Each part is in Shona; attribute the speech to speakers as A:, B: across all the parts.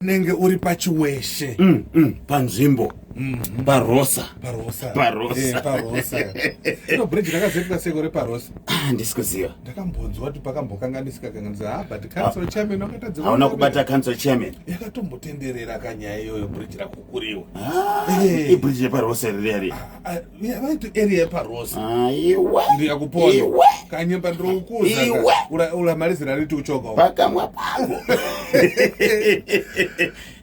A: Nenge uri pachiweshe
B: panzvimbo parosa
A: ino bridge rakazetika seko reparosa
B: handisi kuziva.
A: Ndakambonzwa kuti pakambokanganisika but council chairman wakatadza
B: hauna kubata council chairman
A: yakatombotenderera kanyaya iyoyo bridge rakukuriwa
B: ibridge yeparosa riri
A: vaiti area yeparosa
B: aiwa
A: ndiyakupona kanyemba ndiroukuza ulamalizira riti kuchoka
B: pakamwa pangu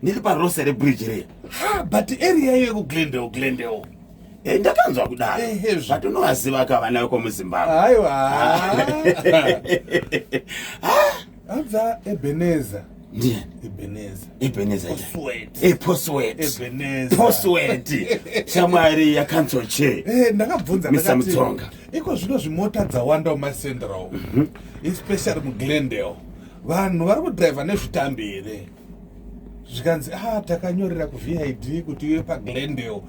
B: ndiri parosa rebridge riri
A: but area iyo yekuglendale
B: ndakanzwa kudaro but unovaziva akavanayo komuzimbabwe
A: aiwa abva Ebenezer
B: Poswet shamwari yakanzwa che
A: ndakabvunza
B: Mr. Mutsonga
A: iko zvino zvimota dzawanda mumacenral especially muglendale vanhu vari kudhraivha nezvitambi here zvikanzi takanyorera kuVID kuti iwe paglendale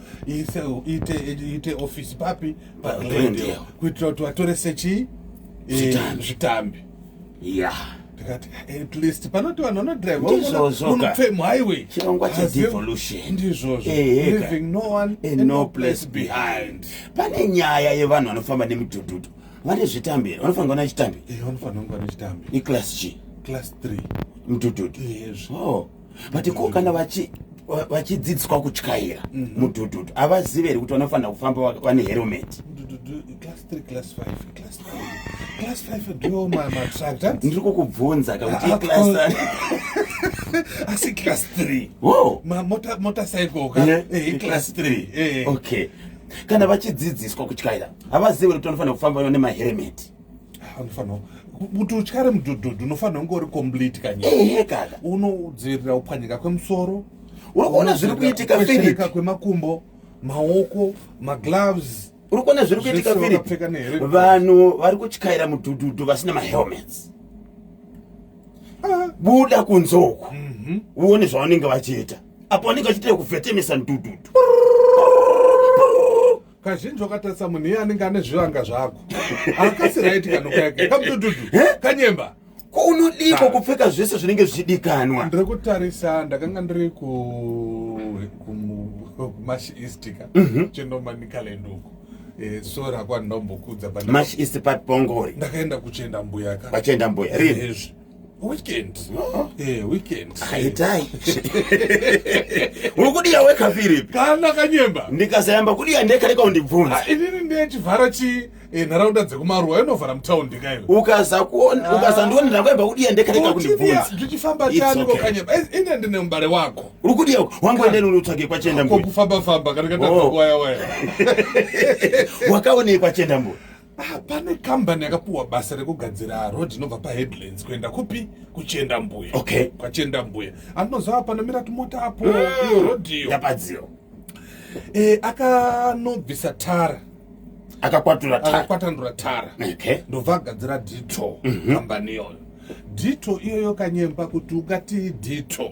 A: iite office papi paglendale kuitira kuti vatore sechi zvitambi ndikati at least panoti vanhu vanodhraivhaunopfemu highway
B: chirongwa chedevolution
A: ndizvozvo leaving no one and no place behind.
B: Pane nyaya yevanhu vanofamba nemidhudhudhu vane zvitambi here vanofanira kuva nechitambi
A: vanofanira kuva nechitambi
B: iclass G
A: class 3
B: mudhudhudhu but ko kana vachidzidziswa kutyaira mudhudhudhu havazivi here kuti vanofanira kufamba vane helmet
A: class 3 class 5 class 5 ndiwo matractor
B: ndiri kukubvunza kuti class
A: asi class 3 motorcycle
B: class 3 okay kana vachidzidziswa kutyaira havazivi kuti vanofanira kufamba nemahelmet
A: anofanira kuti utyare mudhudhudhu unofanira kunge uri complete kanyika unodzivirira kupwanyika kwemusoro
B: uri kuona zviri kuitika Philip
A: kwemakumbo maoko magloves
B: uri kuona zviri kuitika Philip vanhu vari kutyaira mudhudhudhu vasina mahelmets buda kunzoku uone zvavanenge vachiita apo vanenge vachiita kuvhetemesa mudhudhudhu
A: kazhinji wakatarisa munhu iye anenge ane zvivanga zvako akasiraitika nokuyake kamudhudhudhu kanyemba
B: unodiko kupfeka zvese zvinenge zvichidikanwa.
A: Ndiri kutarisa ndakanga ndiri kuMash East chendomanika lenduko so rakwa ndombokudza
B: Mash East part Bongori
A: ndakaenda kuchenda mbuya
B: pachenda mbuya really
A: weekend
B: aitai uri kudiya weka Philip
A: kana kanyemba
B: ndikazayamba kudiya ndekareka undibvunza
A: inini ndechivhara nharaunda dzekumaruwa inovhara mutaundi kayo
B: ukazandiona ndakaemba kudiya ndekareka kundibvunza
A: ndichifamba tani kokanyemba ine ndine mubare wako
B: uri kudiya wangoendeni unotsvake kwachenda mbuya
A: kokufamba kana katawaya
B: wakaonekwa chenda mbuya
A: pane kambani yakapuwa basa rekugadzira road inobva paHeadlands kuenda kupi kuchenda mbuya kwachenda mbuya anozava panomira tumota apo iyo road iyo
B: yapadziwa
A: akanobvisa tara akakwatanura tara ndobva agadzira dito kambani iyoyo dito iyoyo kanyemba kuti ungati dito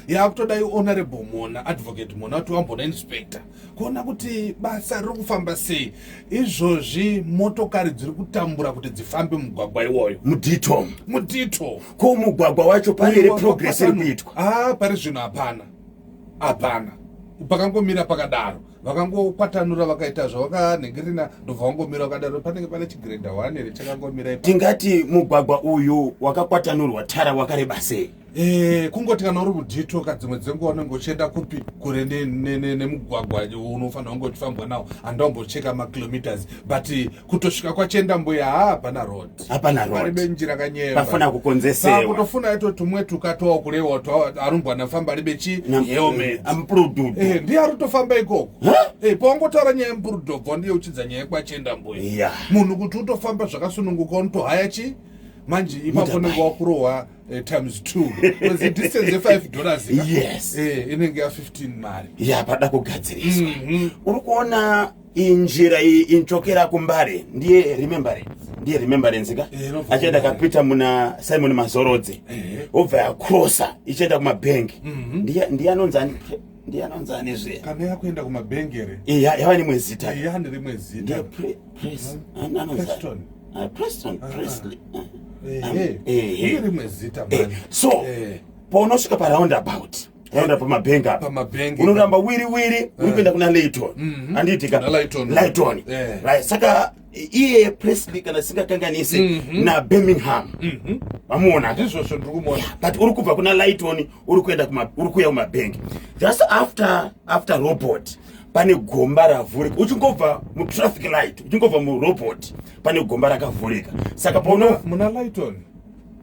A: yakutodai honorable Mona advocate Mona kuti wambona inspector kuona kuti basa riri kufamba sei izvozvi motokari dziri kutambura kuti dzifambe mugwagwa iwoyo mudito
B: ko mugwagwa wacho pane progress iri kuitwa
A: pari zvino hapana pakangomira pakadaro vakangokwatanura vakaita zvavakanhengerina ndobva vangomira vakadaro panenge pane chigreda 1 here chakangomira
B: tingati mugwagwa uyu wakakwatanurwa tara wakareba sei
A: kungoti kana uri mudito kadzimwe dzenguva unenge uchienda kupi kure nemugwagwa unofanira kunge uchifambwa nawo handambocheka makilometers but kutosvika kwachenda mbuya hapana road paribe njira kanyemba
B: pafuna kukonzesewa
A: kutofuna ito tumwe tukatowa kurewa arumbwana famba ribe helmet ndiye ari kutofamba ikoko pawangotaura nyaya yemupurudhobva ndiye uchidza nyaya kwachenda mbuya munhu kuti utofamba zvakasununguka unotohaya manje ipapo nenge wakurohwa times 2 because distance $5
B: yes
A: inenge ya15 mari
B: pada kugadziriswa uri kuona injira iyi inchokera kumbare ndiye remembrance ka achaenda kapita muna Simon Mazorodze obva yakrosa ichienda kumabhengi ndiye anonzani zve
A: kana yakuenda kumabhengi here
B: yava nemwe zita
A: yani rimwe zita
B: Preston Presley
A: rimwe zita
B: so paunosvika paroundabout raunda pamabhenga unoramba wiri urikuenda kuna Layton anditi Layton right saka iye Presley kana singakanganise na Birmingham vamuona
A: ndizvo ndirikumona
B: but uri kubva kuna Layton uri kuya kumabhengi just after robot pane gomba ravhurika uchingobva mutraffic light uchingobva murobot pane gomba rakavhurika saka
A: muna Layton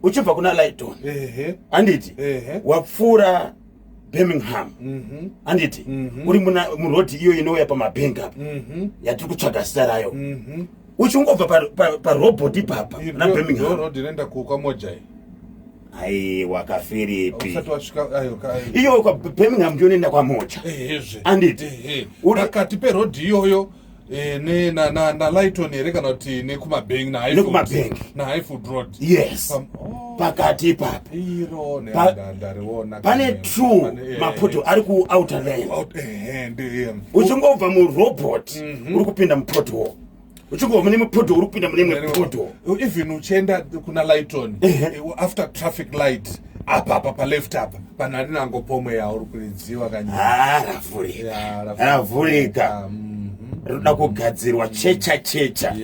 B: uchibva kuna Layton anditi wapfuura Birmingham anditi uri murodhi iyo inouya pamabhengi apa yatiri kutsvaga zita rayo uchingobva parobot ipapa na Birmingham
A: rodhi inoenda kukwamojai
B: aiwa kafiripi iyo kwa Birmingham ndio nenda kwa moja anditi
A: pakati perodhi iyoyo na Layton here kana kuti nekumabhengi na Highfield Road
B: yes pakati papa pane true mapoto ari ku outer lane uchingobva murobot uri kupinda mupoto uchingobva mune mupoto uri kupinda mune mupoto
A: even uchienda kuna Layton after traffic light apa pa left apa panari nango pomwe ya uri kuridziwa
B: kanya ravhurika roda kugadzirwa checha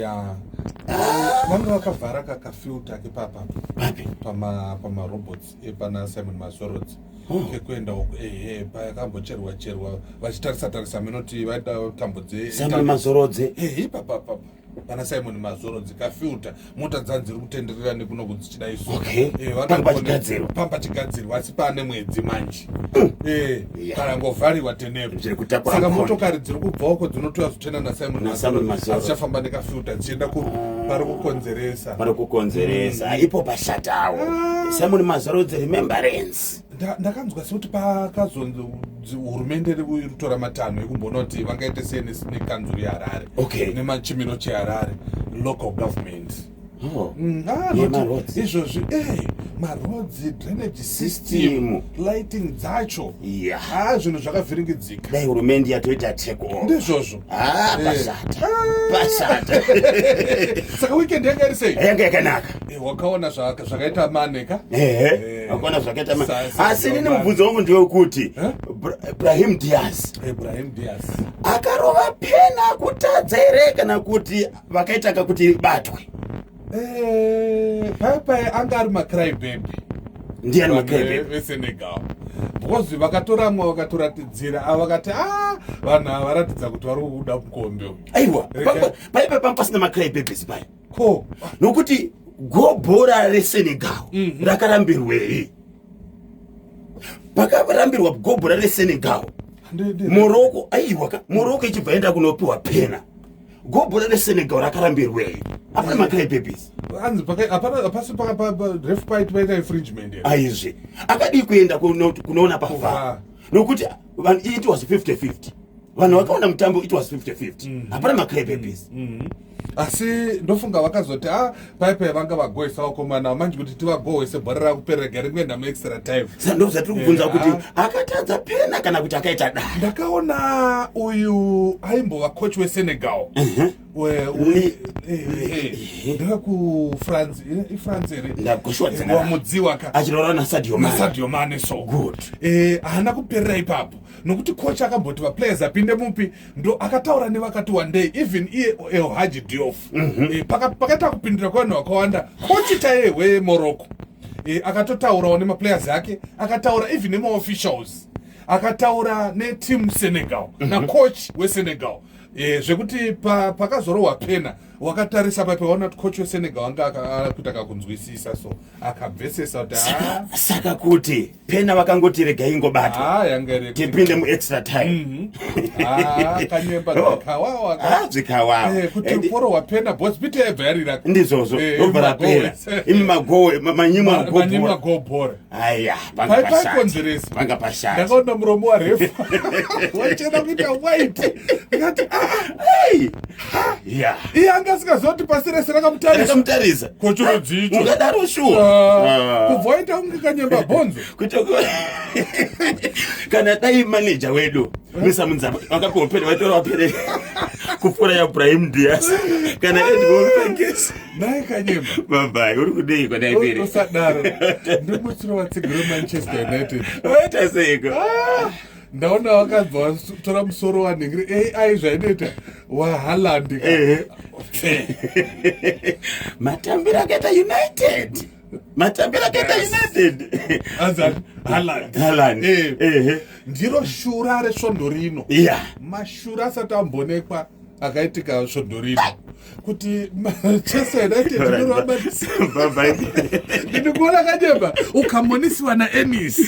A: vamwe vakavhara kakafilta kepapa pama robots pana Simon Mazorodzi kekuenda uko pakambocherwa vachitarisa minoti vaida tambo
B: Simon Mazorodzi
A: ipapa pana Simon Mazorodzi kafilta mota dzanziri kutenderera nekuno kudzichida isu pamba chigadzirwa asi pane mwedzi manje kana ngovhariwa tenepo saka motokari dziri kubva uko dzinotoya zvitenda na Simon Mazorodzi azichafamba nekafilta dzichienda pari kukonzeresa
B: ipo pashatawo Simon Mazorodzi remembrance
A: ndakanzwa sekuti pakazonzi hurumende iri kutora matanho ekumbona kuti vangaite sei nekanzuro yeHarare nemachimiro cheHarare local government izvozvi marodzi drainage system lighting dzacho zvinhu zvakavhiringidzika
B: dai hurumende yatoita take over
A: ndizvozvo
B: pashata
A: saka weekend yanga iri sei
B: yanga yakanaka
A: wakaona zvakaita maneka
B: wakaona zvakaita asi nini mubvunzo wangu ndewekuti Brahim Diaz akarova pena kutadza here kana kuti vakaita kuti batwe
A: paipai anga ari macry baby
B: ndiani macry baby
A: veSenegal because vakatoramwa vakatoratidzira vakati vanhu avaratidza kuti vari kuda mukombe
B: aiwa paipai pampasina macry babies pai nokuti gobhora reSenegal rakarambirwei pakarambirwa gobhora reSenegal Morocco ichibva enda kunopiwa pena gobhora reSenegal rakarambirwei apana macry babies
A: apasi ref fight vaita infringement
B: aizve akadi kuenda kunoona pavha nokuti it was 50-50 vanhu vakaona mutambo it was 50-50 hapana macry babies
A: asi ndofunga vakazoti paipai vanga vagohwesa vakomana manje kuti tivagohwese bhora rakuperega rimwenda muextra time
B: ndozvatiri kubvunza kuti akatadza pena kana kuti akaita dai
A: ndakaona uyu aimbova coach weSenegal ndevekufrance here wamudziwa
B: achirora
A: naSadio Mane so
B: good
A: haana kuperera ipapo nokuti coach akamboti vaplayers apinde mupi ndo akataura nevakati one day even iye Haji Diouf pakaita kupindira kwevanhu vakawanda coach taiye weMorocco akatotaurawo nemaplayers ake akataura even nemaofficials akataura neteam Senegal nacoach weSenegal zvekuti pakazorohwa pena wakatarisa papewaona kuti coach weSenegal anga akuita kakunzwisisa so akabvesesa kuti
B: saka kuti pena vakangoti regai ingobatwa tipinde muextra time
A: kanyemba
B: dzikawawa
A: kuti forohwa pena boss bite yabvarira
B: ndizvozvo yobva rapera imi manyimwa
A: gobhora
B: aya
A: paikonzeresa
B: vanga pashata
A: ndakaona muromo warefu wachena kuita white ngati
B: iye
A: ndasikazoti pasi rese rakamutarisa kochuro dzicho
B: ungadaro shuwa
A: kubvoita unge kanyemba bhonzo
B: kana dai manager wedu misa munzamba wakakopera waitora wapere kupfura ya Brahim Diaz kana Edmond Penkes
A: nai kanyemba
B: bye uri kudei kwa dai pere
A: usadaro ndimutsiro watsigiro Manchester United
B: waita seiko
A: ndaona wakabva tora musoro wanhingiri AI zvainoita waHaaland
B: matambiro akaita United
A: azani Haaland ndiro shura resvondo rino mashura asati ambonekwa akaitika svondo rino kuti Manchester United ndinokuona kanyemba ukamonisiwa naEnis